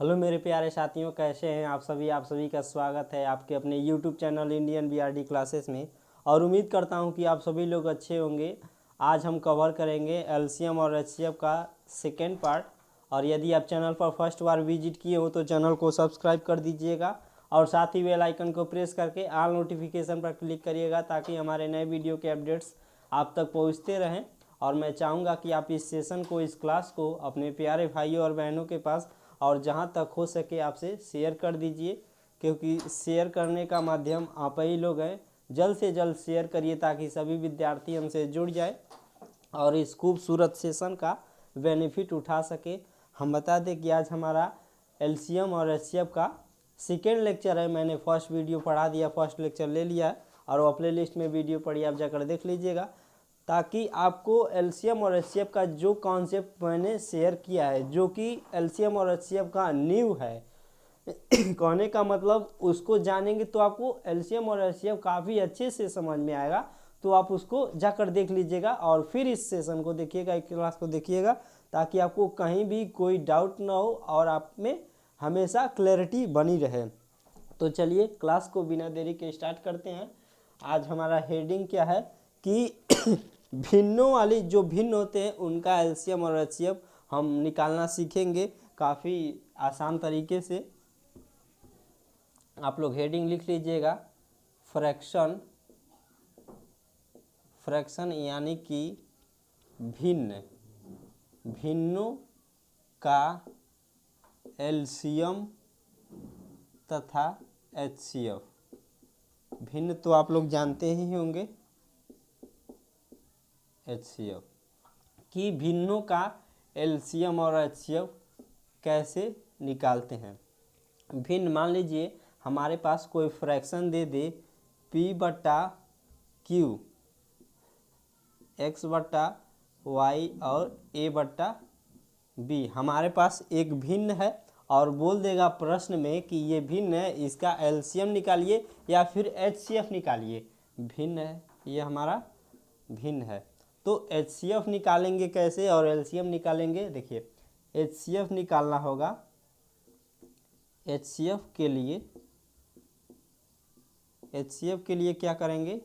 Hello मेरे प्यारे साथियों, कैसे हैं आप सभी का स्वागत है आपके अपने YouTube channel Indian BRD classes में। और उम्मीद करता हूं कि आप सभी लोग अच्छे होंगे। आज हम कवर करेंगे एलसीएम और एचसीएफ का सेकेंड पार्ट। और यदि आप चैनल पर फर्स्ट बार विजिट किए हो तो चैनल को सब्सक्राइब कर दीजिएगा और साथ ही बेल आइकन को प्रेस करके ऑल नोटिफिकेशन पर क्लिक करिएगा ताकि हमारे नए वीडियो के अपडेट्स आप तक पहुँचते रहें। और मैं चाहूँगा कि आप इस सेशन को, इस क्लास को अपने प्यारे भाइयों और बहनों के पास और जहाँ तक हो सके आपसे शेयर कर दीजिए, क्योंकि शेयर करने का माध्यम आप ही लोग हैं। जल्द से जल्द शेयर करिए ताकि सभी विद्यार्थी हमसे जुड़ जाए और इस खूबसूरत सेशन का बेनिफिट उठा सके। हम बता दें कि आज हमारा एलसीएम और एचसीएफ का सेकेंड लेक्चर है। मैंने फर्स्ट वीडियो पढ़ा दिया, फर्स्ट लेक्चर ले लिया है और वो प्ले लिस्ट में वीडियो पड़ी, आप जाकर देख लीजिएगा ताकि आपको एलसीएम और एचसीएफ का जो कॉन्सेप्ट मैंने शेयर किया है, जो कि एलसीएम और एचसीएफ का न्यू है कहने का मतलब उसको जानेंगे तो आपको एलसीएम और एचसीएफ काफ़ी अच्छे से समझ में आएगा। तो आप उसको जाकर देख लीजिएगा और फिर इस सेशन को देखिएगा, एक क्लास को देखिएगा ताकि आपको कहीं भी कोई डाउट ना हो और आप में हमेशा क्लैरिटी बनी रहे। तो चलिए क्लास को बिना देरी के स्टार्ट करते हैं। आज हमारा हेडिंग क्या है कि भिन्नों वाली जो भिन्न होते हैं उनका एलसीएम और एचसीएफ हम निकालना सीखेंगे काफ़ी आसान तरीके से। आप लोग हेडिंग लिख लीजिएगा, फ्रैक्शन, फ्रैक्शन यानी कि भिन्न, भिन्नों का एलसीएम तथा एचसीएफ। भिन्न तो आप लोग जानते ही होंगे, एचसीएफ कि भिन्नों का एलसीएम और एचसीएफ कैसे निकालते हैं। भिन्न मान लीजिए हमारे पास कोई फ्रैक्शन दे दे P बटा Q, X बटा Y और A बटा B। हमारे पास एक भिन्न है और बोल देगा प्रश्न में कि ये भिन्न है, इसका एलसीएम निकालिए या फिर एचसीएफ निकालिए। भिन्न है, ये हमारा भिन्न है। तो एचसीएफ निकालेंगे कैसे और एलसीएम निकालेंगे। देखिए एचसीएफ निकालना होगा, एचसीएफ के लिए क्या करेंगे,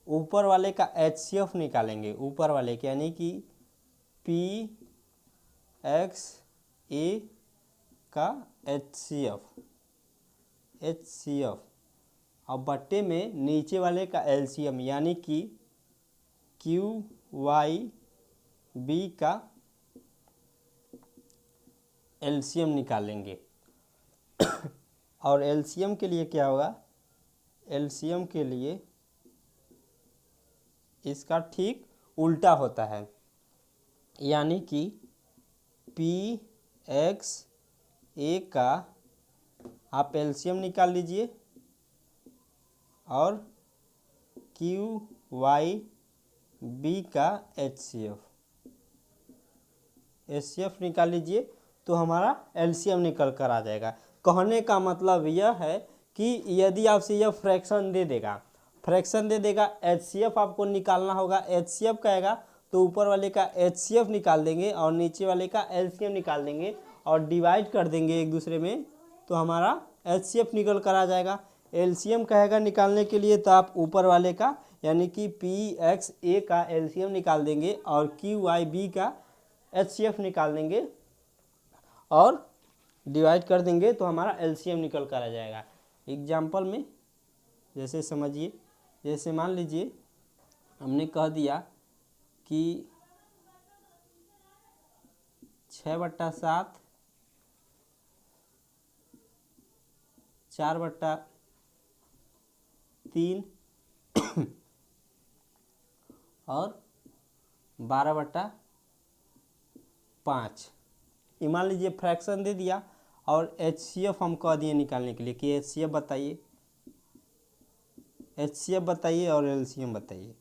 ऊपर वाले का एचसीएफ निकालेंगे, ऊपर वाले के यानी कि PXA का एचसीएफ और बट्टे में नीचे वाले का एलसीएम यानी कि QYB का एलसीएम निकालेंगे। और एलसीएम के लिए क्या होगा, एलसीएम के लिए इसका ठीक उल्टा होता है, यानी कि PXA का आप एलसीएम निकाल लीजिए और QYB का एचसीएफ निकाल लीजिए तो हमारा एलसीएम निकल कर आ जाएगा। कहने का मतलब यह है कि यदि आपसे यह फ्रैक्शन दे देगा एचसीएफ आपको निकालना होगा, एचसीएफ कहेगा तो ऊपर वाले का एचसीएफ निकाल देंगे और नीचे वाले का एलसीएम निकाल देंगे और डिवाइड कर देंगे एक दूसरे में, तो हमारा एचसीएफ निकल कर आ जाएगा। एलसीएम कहेगा निकालने के लिए तो आप ऊपर वाले का यानी कि PXA का एलसीएम निकाल देंगे और QYB का एचसीएफ निकाल देंगे और डिवाइड कर देंगे तो हमारा एलसीएम निकल कर आ जाएगा। एग्जाम्पल में जैसे समझिए, जैसे मान लीजिए हमने कह दिया कि 6/7, 4/3 और 12/5। ये मान लीजिए फ्रैक्शन दे दिया और एचसीएफ हम कह दिए निकालने के लिए कि एचसीएफ बताइए, एचसीएफ बताइए और एलसीएम बताइए,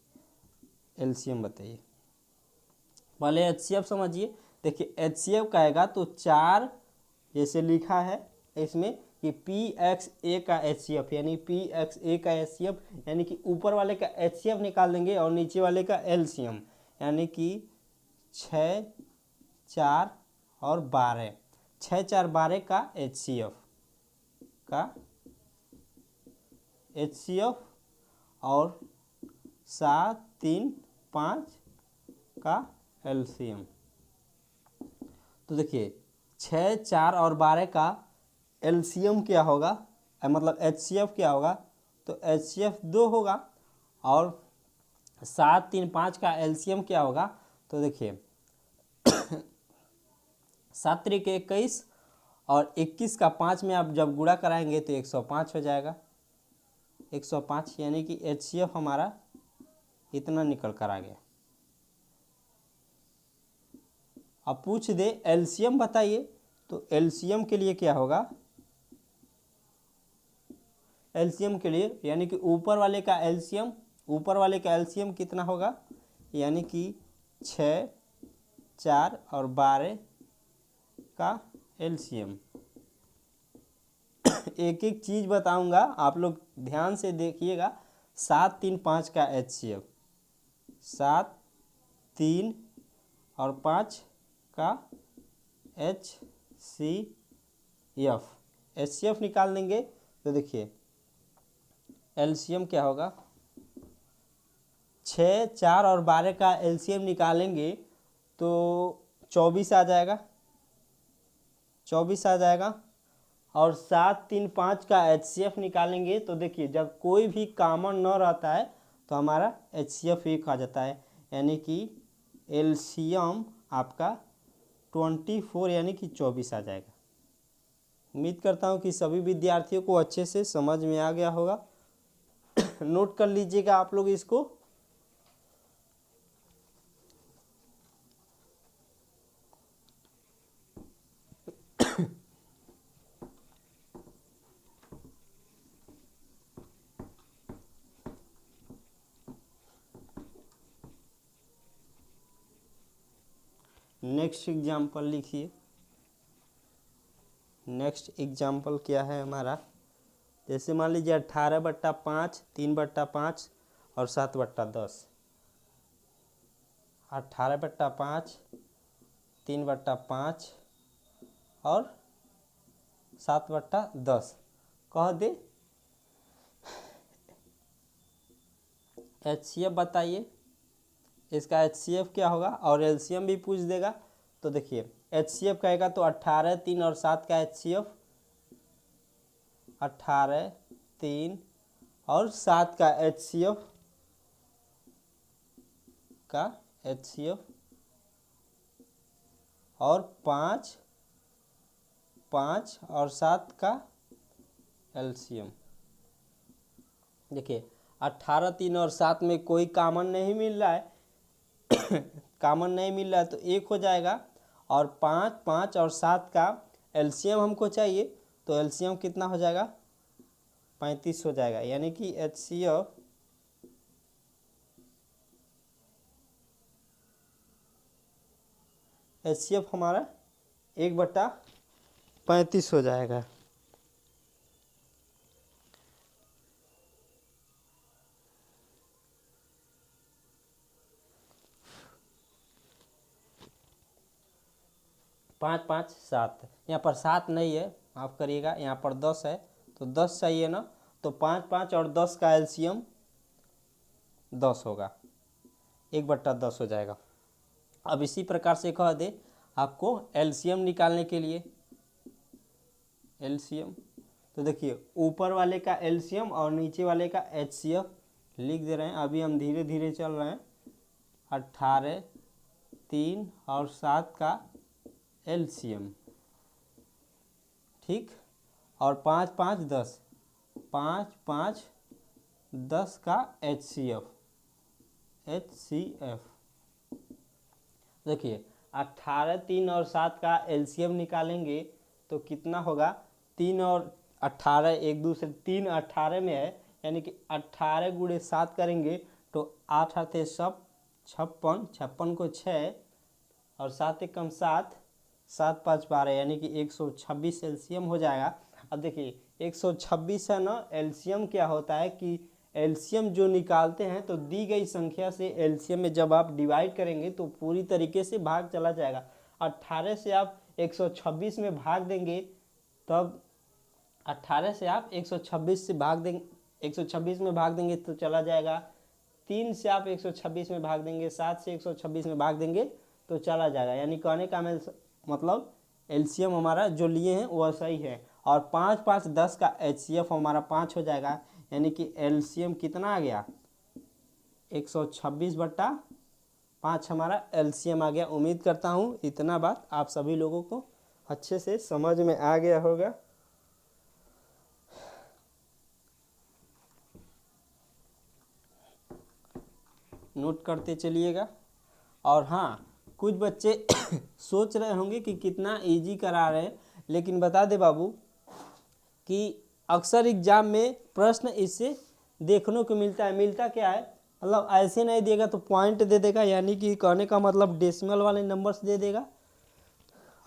एलसीएम बताइए। पहले एचसीएफ समझिए। देखिए एचसीएफ कहेगा तो 4 जैसे लिखा है इसमें कि PXA का एचसीएफ यानी PXA का एचसीएफ यानी कि ऊपर वाले का एचसीएफ निकाल देंगे और नीचे वाले का एलसीएम यानी कि 6, 4 और 12। 6 4 12 का HCF और 7 3 5 का LCM। तो देखिए 6 4 और 12 का LCM क्या होगा, मतलब HCF क्या होगा, तो HCF 2 होगा और 7 3 5 का LCM क्या होगा, तो देखिए 7 3 के 21 और 21 का 5 में आप जब गुणा कराएंगे तो 105 हो जाएगा। 105 यानी कि HCF हमारा इतना निकल कर आ गया। अब पूछ दे LCM बताइए, तो LCM के लिए क्या होगा, LCM के लिए यानी कि ऊपर वाले का LCM कितना होगा, यानी कि 6 4 और 12 का LCM। एक एक चीज़ बताऊंगा, आप लोग ध्यान से देखिएगा। 7 3 5 का HCF, 7 3 और 5 का HCF निकाल देंगे तो देखिए LCM क्या होगा, 6 4 और 12 का LCM निकालेंगे तो 24 आ जाएगा, 24 आ जाएगा। और 7 3 5 का HCF निकालेंगे तो देखिए जब कोई भी कॉमन न रहता है तो हमारा HCF 1 आ जाता है, यानी कि LCM आपका 24 यानी कि 24 आ जाएगा। उम्मीद करता हूँ कि सभी विद्यार्थियों को अच्छे से समझ में आ गया होगा। नोट कर लीजिएगा आप लोग इसको। नेक्स्ट एग्जाम्पल लिखिए। नेक्स्ट एग्जाम्पल क्या है हमारा, जैसे मान लीजिए 18/5, 3/5 और 7/10। 18/5, 3/5 और 7/10 कह दे। HCF बताइए, इसका HCF क्या होगा, और LCM भी पूछ देगा। तो देखिए HCF कहेगा तो 18 3 और 7 का HCF, 18 3 और 7 का HCF और 5 5 और 7 का LCM। देखिए 18 3 और 7 में कोई कॉमन नहीं मिल रहा है कॉमन नहीं मिल रहा है तो 1 हो जाएगा, और 5 5 और 7 का LCM हमको चाहिए तो LCM कितना हो जाएगा, 35 हो जाएगा, यानी कि HCF हमारा 1/35 हो जाएगा। पाँच 5 7, यहाँ पर 7 नहीं है, माफ़ करिएगा, यहाँ पर 10 है तो 10 चाहिए ना, तो 5 5 और 10 का LCM 10 होगा, 1/10 हो जाएगा। अब इसी प्रकार से कह दे आपको LCM निकालने के लिए। LCM तो देखिए ऊपर वाले का LCM और नीचे वाले का HCF लिख दे रहे हैं, अभी हम धीरे धीरे चल रहे हैं। 18 3 और 7 का LCM, ठीक, और 5 5 10, 5 5 10 का HCF। देखिए 18 3 और 7 का LCM निकालेंगे तो कितना होगा, 3 और 18 एक दूसरे, 3 18 में है, यानी कि 18 गुणे 7 करेंगे तो 8 आते सब 56, 56 को 6 और 7 एक कम 7, 7 5 12, यानी कि 126 LCM हो जाएगा। अब देखिए 126 है ना, LCM क्या होता है कि LCM जो निकालते हैं तो दी गई संख्या से LCM में जब आप डिवाइड करेंगे तो पूरी तरीके से भाग चला जाएगा। 18 से आप 126 में भाग देंगे तब 18 से आप 126 से भाग देंगे, 126 में भाग देंगे तो चला जाएगा। 3 से आप 126 में भाग देंगे, 7 से 126 में भाग देंगे तो चला जाएगा। यानी कहने का मतलब एलसीएम हमारा जो लिए हैं वो सही है। और 5 5 10 का एचसीएफ हमारा 5 हो जाएगा। यानी कि एलसीएम कितना आ गया, 126/5 हमारा एलसीएम आ गया। उम्मीद करता हूँ इतना बात आप सभी लोगों को अच्छे से समझ में आ गया होगा। नोट करते चलिएगा। और हाँ, कुछ बच्चे सोच रहे होंगे कि कितना इजी करा रहे हैं, लेकिन बता दे बाबू कि अक्सर एग्जाम में प्रश्न इससे देखने को मिलता है। मिलता क्या है, मतलब ऐसे नहीं देगा तो पॉइंट दे देगा, यानी कि कहने का मतलब डेसिमल वाले नंबर्स दे देगा।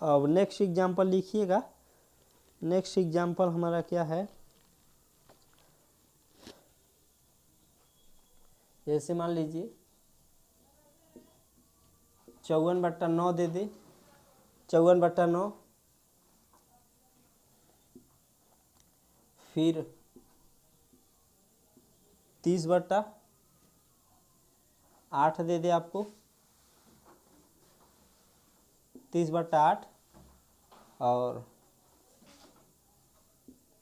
अब नेक्स्ट एग्जाम्पल लिखिएगा। नेक्स्ट एग्जाम्पल हमारा क्या है, जैसे मान लीजिए 54/9 दे दे, 54/9, फिर 30/8 दे दे आपको, 30/8, और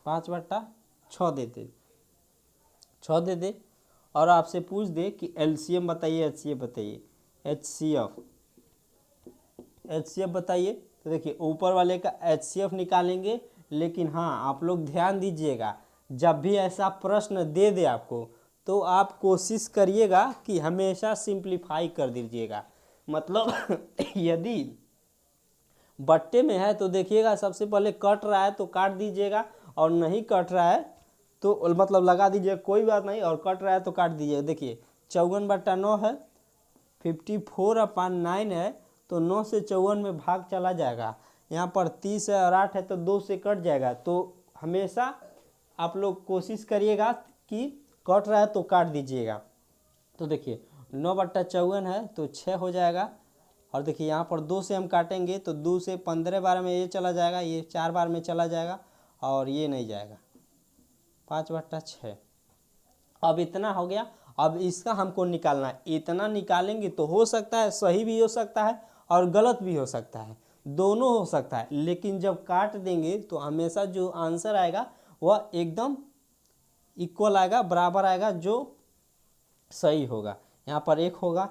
5/6 दे दे, 6 दे दे। और आपसे पूछ दे कि एलसीएम बताइए, एचसीएफ बताइए, एचसीएफ बताइए। तो देखिए ऊपर वाले का एचसीएफ निकालेंगे, लेकिन हाँ आप लोग ध्यान दीजिएगा, जब भी ऐसा प्रश्न दे दे आपको तो आप कोशिश करिएगा कि हमेशा सिंप्लीफाई कर दीजिएगा। मतलब यदि बट्टे में है तो देखिएगा सबसे पहले कट रहा है तो काट दीजिएगा, और नहीं कट रहा है तो मतलब लगा दीजिए, कोई बात नहीं, और कट रहा है तो काट दीजिए। देखिए 54/9 है, 54/9 है, तो 9 से 54 में भाग चला जाएगा। यहाँ पर 30 है और 8 है तो 2 से कट जाएगा। तो हमेशा आप लोग कोशिश करिएगा कि कट रहा है तो काट दीजिएगा। तो देखिए 9/54 है तो 6 हो जाएगा। और देखिए यहाँ पर 2 से हम काटेंगे तो 2 से 15 बार में ये चला जाएगा, ये 4 बार में चला जाएगा, और ये नहीं जाएगा, 5/6। अब इतना हो गया। अब इसका हमको निकालना है। इतना निकालेंगे तो हो सकता है सही भी हो सकता है और गलत भी हो सकता है, दोनों हो सकता है। लेकिन जब काट देंगे तो हमेशा जो आंसर आएगा वह एकदम इक्वल आएगा, बराबर आएगा, जो सही होगा। यहाँ पर 1 होगा।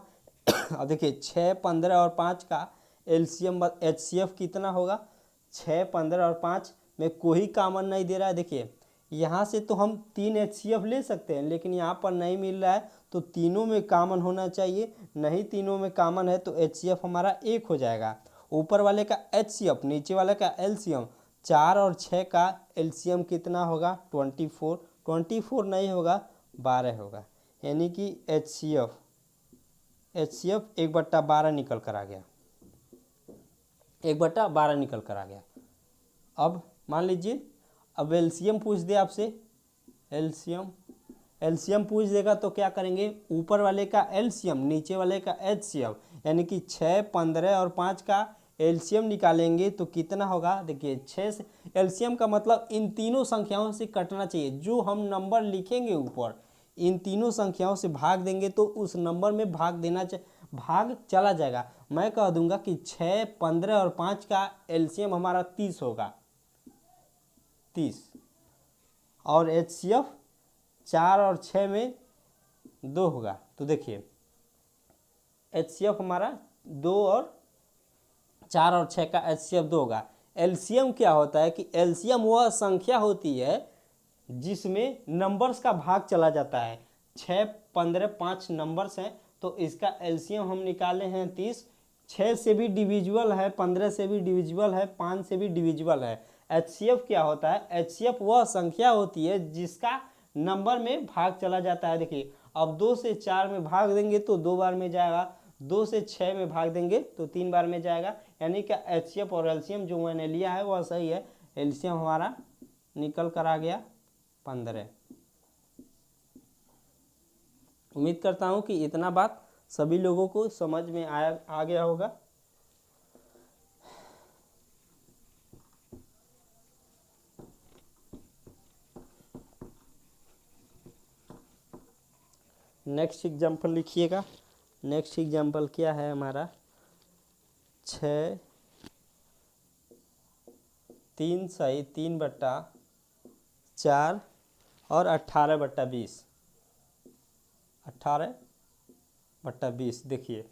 अब देखिए 6, 15 और 5 का एलसीएम एचसीएफ कितना होगा, 6, 15 और 5 में कोई कॉमन नहीं दे रहा है। देखिए यहाँ से तो हम 3 एचसीएफ ले सकते हैं, लेकिन यहाँ पर नहीं मिल रहा है, तो तीनों में कॉमन होना चाहिए। नहीं तीनों में कॉमन है तो एचसीएफ हमारा 1 हो जाएगा। ऊपर वाले का एचसीएफ, नीचे वाले का एलसीएम, 4 और 6 का एलसीएम कितना होगा, 24। 24 नहीं होगा, 12 होगा। यानी कि एचसीएफ 1/12 निकल कर आ गया, 1/12 निकल कर आ गया। अब मान लीजिए अब एलसीएम पूछ दे आपसे, एलसीएम पूछ देगा तो क्या करेंगे, ऊपर वाले का एलसीएम, नीचे वाले का एचसीएफ, यानी कि 6, 15 और 5 का एलसीएम निकालेंगे तो कितना होगा। देखिए 6 से एलसीएम का मतलब इन तीनों संख्याओं से कटना चाहिए। जो हम नंबर लिखेंगे ऊपर, इन तीनों संख्याओं से भाग देंगे तो उस नंबर में भाग चला जाएगा। मैं कह दूंगा कि 6, 15 और 5 का एलसीएम हमारा 30 होगा, 30। और एचसीएफ 4 और 6 में 2 होगा। तो देखिए एचसीएफ हमारा 2 और 4 और 6 का एचसीएफ 2 होगा। एलसीएम क्या होता है कि एलसीएम वह संख्या होती है जिसमें नंबर्स का भाग चला जाता है। 6, 15, 5 नंबर्स हैं तो इसका एलसीएम हम निकाले हैं 30। 6 से भी डिविजिबल है, 15 से भी डिविजिबल है, 5 से भी डिविजिबल है। एचसीएफ क्या होता है, एचसीएफ वह संख्या होती है जिसका नंबर में भाग चला जाता है। देखिए अब 2 से 4 में भाग देंगे तो 2 बार में जाएगा, 2 से 6 में भाग देंगे तो 3 बार में जाएगा। यानी कि एचसीएफ और एलसीएम जो मैंने लिया है वह सही है। एलसीएम हमारा निकल कर आ गया 15। उम्मीद करता हूँ कि इतना बात सभी लोगों को समझ में आ गया होगा। नेक्स्ट एग्जाम्पल लिखिएगा। नेक्स्ट एग्जाम्पल क्या है हमारा, 6 3 सही 3/4 और 18/20। 18/20 देखिए,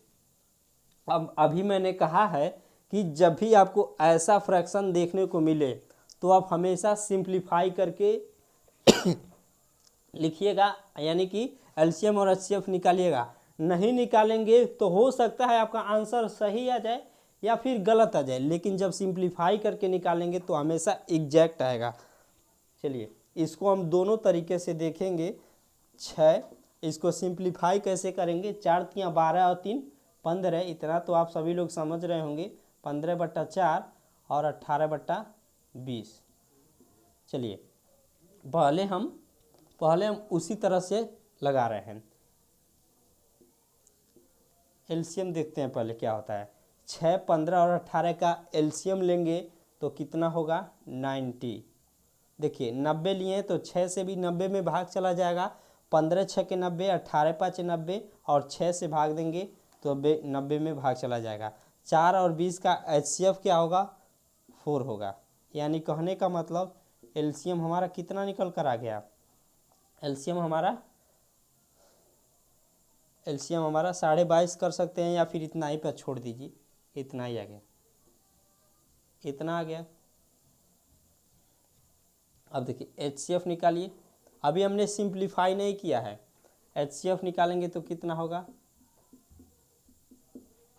अब अभी मैंने कहा है कि जब भी आपको ऐसा फ्रैक्शन देखने को मिले तो आप हमेशा सिंप्लीफाई करके लिखिएगा, यानी कि एलसीएम और एचसीएफ निकालिएगा। नहीं निकालेंगे तो हो सकता है आपका आंसर सही आ जाए या फिर गलत आ जाए, लेकिन जब सिंप्लीफाई करके निकालेंगे तो हमेशा एग्जैक्ट आएगा। चलिए इसको हम दोनों तरीके से देखेंगे। 6, इसको सिंप्लीफाई कैसे करेंगे, 4 तियाँ 12 और 3 15, इतना तो आप सभी लोग समझ रहे होंगे। 15/4 और 18/20। चलिए पहले हम उसी तरह से लगा रहे हैं। एलसीएम देखते हैं पहले क्या होता है। 6, 15 और 18 का एलसीएम लेंगे तो कितना होगा, 90। देखिए 90 लिए तो 6 से भी 90 में भाग चला जाएगा। 15 6 के 90, 18 5 90 और 6 से भाग देंगे तो 90 में भाग चला जाएगा। 4 और 20 का एचसीएफ क्या होगा, 4 होगा। यानी कहने का मतलब एलसीएम हमारा कितना निकल कर आ गया, एलसीएम हमारा 22.5 कर सकते हैं, या फिर इतना ही पर छोड़ दीजिए, इतना ही आ गया, इतना आ गया। अब देखिए एचसीएफ निकालिए। अभी हमने सिंप्लीफाई नहीं किया है। एचसीएफ निकालेंगे तो कितना होगा,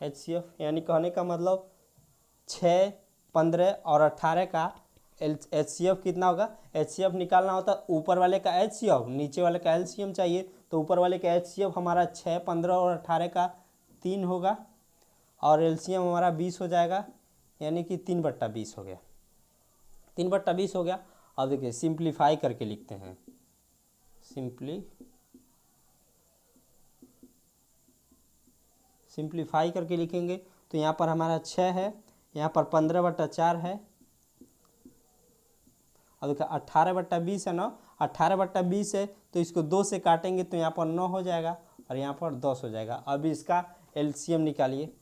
एचसीएफ यानी कहने का मतलब 6, 15 और 18 का एचसीएफ कितना होगा। एचसीएफ निकालना होता है ऊपर वाले का एचसीएफ, नीचे वाले का एलसीएम चाहिए, तो ऊपर वाले का एचसीएफ हमारा 6, 15 और 18 का 3 होगा और एलसीएम हमारा 20 हो जाएगा, यानी कि 3/20 हो गया। 3/20 हो गया। अब देखिए सिंप्लीफाई करके लिखते हैं। सिंप्लीफाई करके लिखेंगे तो यहाँ पर हमारा 6 है, यहाँ पर 15/4 है। अब देखिए 18/20 है ना, 18/20 है तो इसको 2 से काटेंगे तो यहाँ पर 9 हो जाएगा और यहाँ पर 10 हो जाएगा। अब इसका एलसीएम निकालिए।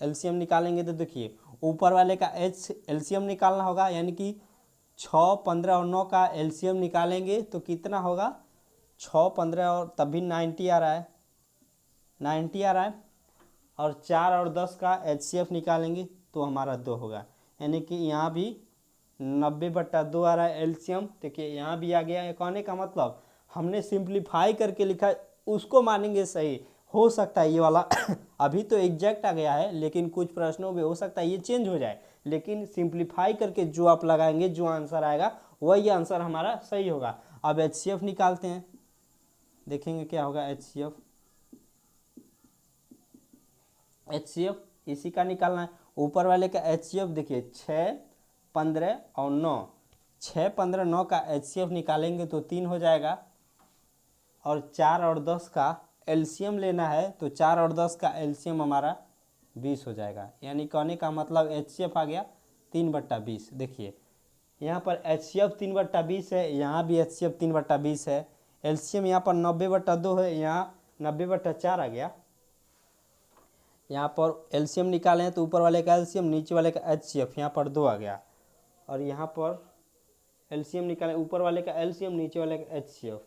एलसीएम निकालेंगे तो देखिए ऊपर वाले का एलसीएम निकालना होगा, यानी कि 6, 15 और 9 का एलसीएम निकालेंगे तो कितना होगा, 6, 15 और तब भी 90 आ रहा है, 90 आ रहा है। और 4 और 10 का एचसीएफ निकालेंगे तो हमारा 2 होगा, यानी कि यहाँ भी 90/2 आ रहा है एलसीएम। देखिए यहाँ भी आ गया। कहने का मतलब हमने सिंप्लीफाई करके लिखा, उसको मानेंगे सही। हो सकता है ये वाला अभी तो एग्जैक्ट आ गया है, लेकिन कुछ प्रश्नों में हो सकता है ये चेंज हो जाए, लेकिन सिंप्लीफाई करके जो आप लगाएंगे, जो आंसर आएगा वही आंसर हमारा सही होगा। अब एचसीएफ निकालते हैं, देखेंगे क्या होगा। एचसीएफ इसी का निकालना है। ऊपर वाले का एचसीएफ देखिए 6, 15 और 9, 6, 15, 9 का एचसीएफ निकालेंगे तो 3 हो जाएगा और 4 और 10 का एलसीएम लेना है तो 4 और 10 का एलसीएम हमारा 20 हो जाएगा। यानी कहने का मतलब एचसीएफ आ गया 3/20। देखिए यहाँ पर एचसीएफ 3/20 है, यहाँ भी एचसीएफ 3/20 है। एलसीएम यहाँ पर 90/2 है, यहाँ 90/4 आ गया। यहाँ पर एलसीएम निकाले हैं तो ऊपर वाले का एलसीएम, नीचे वाले का एचसीएफ, यहाँ पर 2 आ गया। और यहाँ पर एलसीएम निकाले, ऊपर वाले का एलसीएम, नीचे वाले का एचसीएफ।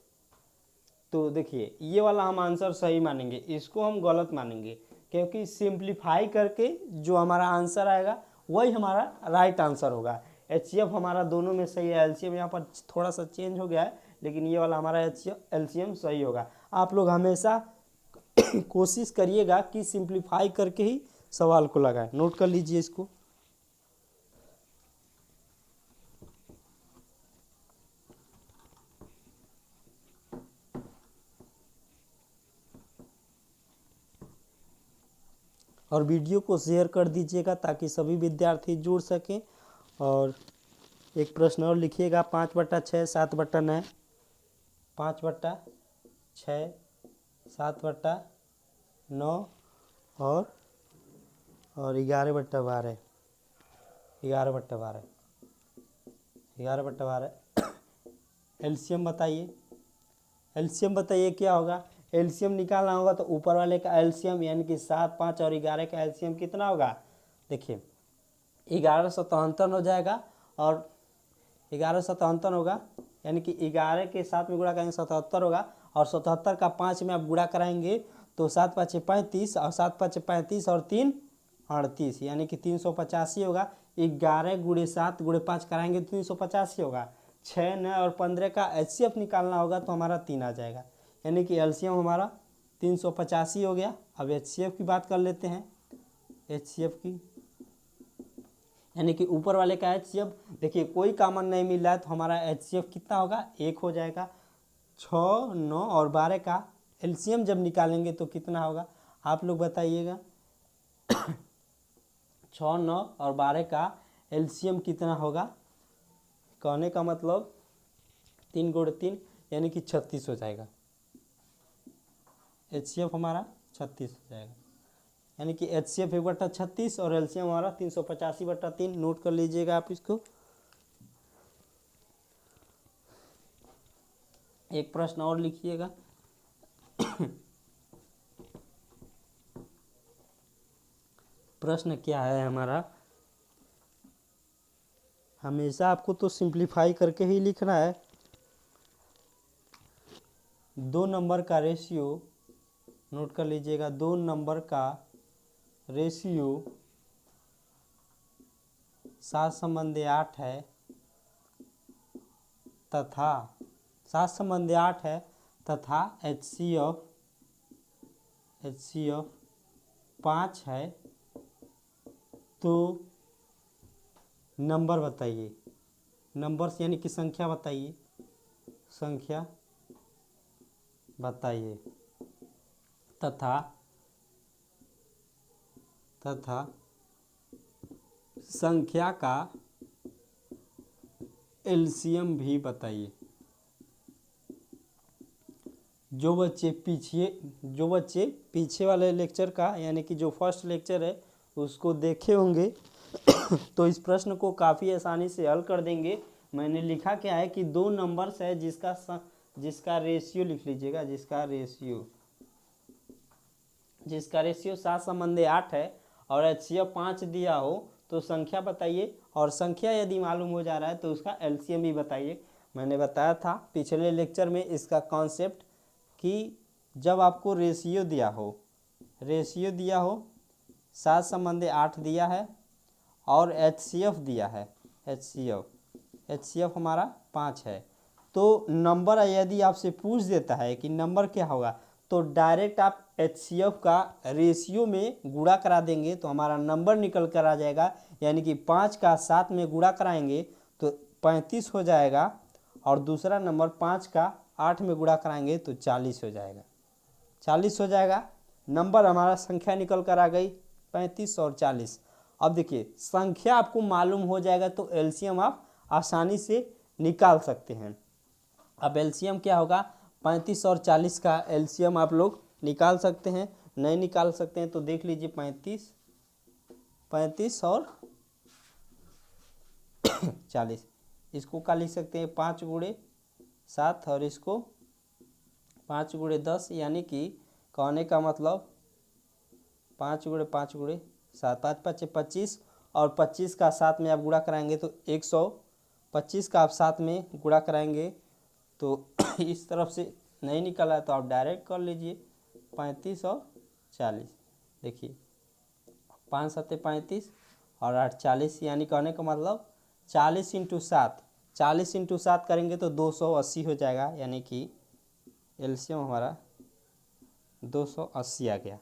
तो देखिए ये वाला हम आंसर सही मानेंगे, इसको हम गलत मानेंगे, क्योंकि सिंप्लीफाई करके जो हमारा आंसर आएगा वही हमारा राइट आंसर होगा। एचसीएफ हमारा दोनों में सही है। एलसीएम यहाँ पर थोड़ा सा चेंज हो गया है, लेकिन ये वाला हमारा एलसीएम सही होगा। आप लोग हमेशा कोशिश करिएगा कि सिंप्लीफाई करके ही सवाल को लगाएं। नोट कर लीजिए इसको। और वीडियो को शेयर कर दीजिएगा ताकि सभी विद्यार्थी जुड़ सकें। और एक प्रश्न और लिखिएगा, 5/6 7/9, 5/6 7/9 और 11/12, 11/12, 11/12। एलसीएम बताइए। एलसीएम बताइए क्या होगा। एलसीएम निकालना होगा तो ऊपर वाले का एलसीएम यानी कि 7, 5 और 11 का एलसीएम कितना होगा। देखिए 1177 हो जाएगा और 1177 होगा, यानी कि 11 के 7 में गुणा करेंगे 77 होगा, और 77 का 5 में आप गुणा कराएंगे तो 7 5 35 और 7 5 35 और 3 38, यानी कि 385 होगा। 11 गुणे 7 गुणे 5 कराएंगे तो 385 होगा। 6, 9 और 15 का एचसीएफ निकालना होगा तो हमारा 3 आ जाएगा, यानी कि एलसीएम हमारा 385 हो गया। अब एचसीएफ की बात कर लेते हैं। एचसीएफ की यानी कि ऊपर वाले का एचसीएफ, देखिए कोई कॉमन नहीं मिल रहा है तो हमारा एचसीएफ कितना होगा, 1 हो जाएगा। 6, 9 और 12 का एलसीएम जब निकालेंगे तो कितना होगा, आप लोग बताइएगा। 6, 9 और 12 का एलसीएम कितना होगा, कहने का मतलब 3 गुणे 3 यानी कि 36 हो जाएगा। एचसीएफ हमारा 36 हो जाएगा, यानी कि एचसीएफ 1/36 और एलसीएम हमारा 385/3। नोट कर लीजिएगा आप इसको। एक प्रश्न और लिखिएगा। प्रश्न क्या है हमारा, हमेशा आपको तो सिंप्लीफाई करके ही लिखना है। 2 नंबर का रेशियो, नोट कर लीजिएगा, 2 नंबर का रेशियो 7/8 है तथा 7/8 है तथा एचसीएफ 5 है, तो नंबर बताइए। नंबर्स यानी कि संख्या बताइए, संख्या बताइए तथा संख्या का एलसीएम भी बताइए। जो बच्चे पीछे वाले लेक्चर का यानी कि जो फर्स्ट लेक्चर है उसको देखे होंगे तो इस प्रश्न को काफ़ी आसानी से हल कर देंगे। मैंने लिखा क्या है कि 2 नंबर्स है जिसका रेशियो लिख लीजिएगा, जिसका रेशियो 7/8 है और एचसीएफ 5 दिया हो तो संख्या बताइए, और संख्या यदि मालूम हो जा रहा है तो उसका एलसीएम भी बताइए। मैंने बताया था पिछले लेक्चर में इसका कॉन्सेप्ट कि जब आपको रेशियो दिया हो 7/8 दिया है और एचसीएफ दिया है, एचसीएफ हमारा 5 है, तो नंबर यदि आपसे पूछ देता है कि नंबर क्या होगा तो डायरेक्ट आप एचसीएफ का रेशियो में गुणा करा देंगे तो हमारा नंबर निकल कर आ जाएगा, यानी कि 5 का 7 में गुणा कराएंगे तो 35 हो जाएगा, और दूसरा नंबर 5 का 8 में गुणा कराएंगे तो 40 हो जाएगा। 40 हो जाएगा, नंबर हमारा संख्या निकल कर आ गई 35 और 40। अब देखिए संख्या आपको मालूम हो जाएगा तो एलसीएम आप आसानी से निकाल सकते हैं। अब एलसीएम क्या होगा, 35 और 40 का एलसीएम आप लोग निकाल सकते हैं। नहीं निकाल सकते हैं तो देख लीजिए 35 और 40, इसको क्या लिख सकते हैं 5 गुणे 7 और इसको 5 गुणे 10, यानी कि कहने का मतलब 5 गुणे 5 गुणे 7, 5 5 25 और 25 का 7 में आप गुणा कराएंगे तो 125 का आप 7 में गुणा कराएंगे तो इस तरफ से नहीं निकला तो आप डायरेक्ट कर लीजिए 35 और 40। देखिए 5 7 35 और 8 40, यानी कहने का मतलब 40 × 7, 40 × 7 करेंगे तो 280 हो जाएगा, यानी कि एलसीएम हमारा 280 आ गया।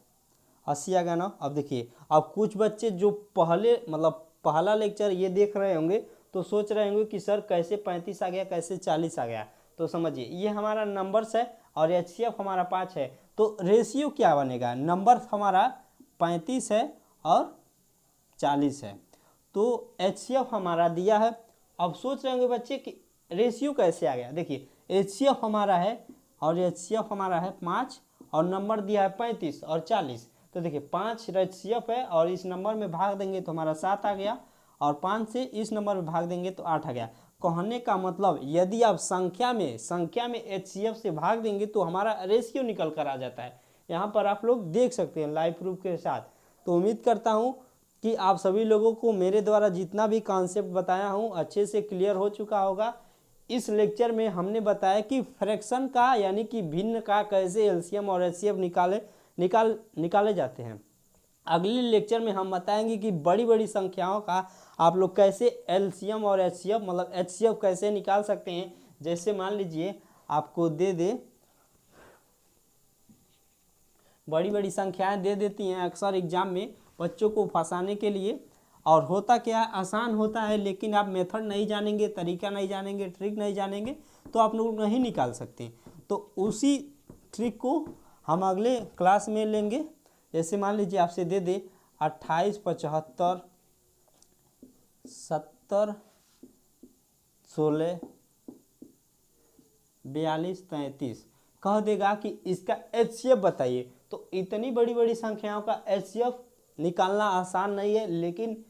80 आ गया ना। अब देखिए अब कुछ बच्चे जो पहला लेक्चर ये देख रहे होंगे तो सोच रहे होंगे कि सर कैसे 35 आ गया, कैसे 40 आ गया। तो समझिए ये हमारा नंबर्स है और एचसीएफ हमारा 5 है, तो रेशियो क्या बनेगा, नंबर हमारा 35 है और 40 है, तो एचसीएफ हमारा दिया है। अब सोच रहे होंगे बच्चे कि रेशियो कैसे आ गया। देखिए एचसीएफ हमारा है और एचसीएफ हमारा है 5 और नंबर दिया है 35 और 40, तो देखिए 5 एचसीएफ है और इस नंबर में भाग देंगे तो हमारा 7 आ गया, और 5 से इस नंबर में भाग देंगे तो 8 आ गया। कहने का मतलब यदि आप संख्या में HCF से भाग देंगे तो हमारा रेशियो निकल कर आ जाता है। यहाँ पर आप लोग देख सकते हैं लाइव प्रूफ के साथ। तो उम्मीद करता हूँ कि आप सभी लोगों को मेरे द्वारा जितना भी कॉन्सेप्ट बताया हूँ अच्छे से क्लियर हो चुका होगा। इस लेक्चर में हमने बताया कि फ्रैक्शन का यानी कि भिन्न का कैसे LCM और HCF निकाले जाते हैं। अगले लेक्चर में हम बताएंगे कि बड़ी बड़ी संख्याओं का आप लोग कैसे LCM और HCF मतलब HCF कैसे निकाल सकते हैं। जैसे मान लीजिए आपको दे दे, बड़ी बड़ी संख्याएं दे देती हैं अक्सर एग्जाम में बच्चों को फंसाने के लिए, और होता क्या है आसान होता है, लेकिन आप मेथड नहीं जानेंगे, तरीका नहीं जानेंगे, ट्रिक नहीं जानेंगे तो आप लोग नहीं निकाल सकते। तो उसी ट्रिक को हम अगले क्लास में लेंगे। जैसे मान लीजिए आपसे दे दे 28, 75, 70, 16, 42, 33 कह देगा कि इसका HCF बताइए। तो इतनी बड़ी बड़ी संख्याओं का HCF निकालना आसान नहीं है, लेकिन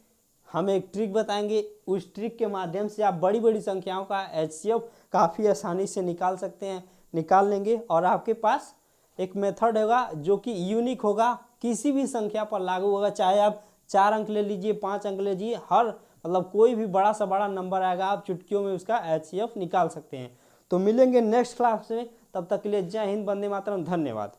हम एक ट्रिक बताएंगे। उस ट्रिक के माध्यम से आप बड़ी बड़ी संख्याओं का HCF काफ़ी आसानी से निकाल सकते हैं, निकाल लेंगे। और आपके पास एक मेथड होगा जो कि यूनिक होगा, किसी भी संख्या पर लागू होगा। चाहे आप 4 अंक ले लीजिए, 5 अंक ले लीजिए, हर मतलब कोई भी बड़ा से बड़ा नंबर आएगा, आप चुटकियों में उसका HCF निकाल सकते हैं। तो मिलेंगे नेक्स्ट क्लास में, तब तक के लिए जय हिंद, वंदे मातरम, धन्यवाद।